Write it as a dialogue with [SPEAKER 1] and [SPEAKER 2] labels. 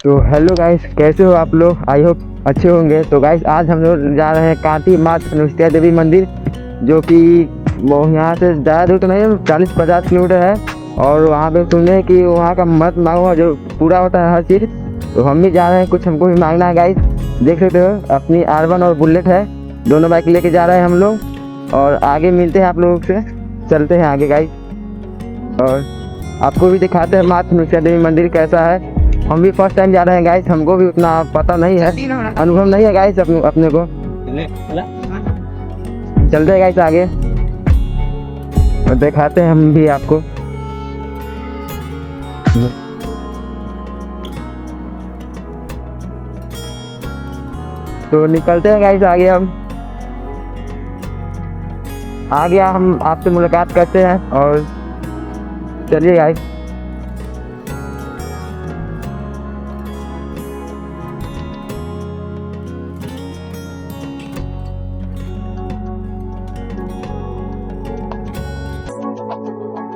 [SPEAKER 1] तो hello guys, कैसे हो आप लोग? आई होप अच्छे होंगे। तो गाइस आज हम लोग जा रहे हैं कांटी माता अनुष्ठिया देवी मंदिर, जो कि वो यहाँ से ज़्यादा दूर तो नहीं है, 40-50 किलोमीटर है। और वहाँ पे सुने कि वहाँ का मत मांगो जो पूरा होता है हर चीज़। तो हम भी जा रहे हैं, कुछ हमको भी मांगना है गाइस। देख सकते हो अपनी R1 और बुलेट है, दोनों बाइक लेके जा रहे हैं हम लोग। और आगे मिलते हैं आप लोगों से, चलते हैं आगे गाइस। और आपको भी दिखाते हैं माता अनुष्ठिया देवी मंदिर कैसा है। हम भी फर्स्ट टाइम जा रहे हैं गाइस, हमको भी उतना पता नहीं है, अनुभव नहीं है गाइस अपने को। चलते हैं गाइस आगे और दिखाते हैं हम भी आपको। तो निकलते हैं गाइस आगे। हम आपसे मुलाकात करते हैं और चलिए गाइस।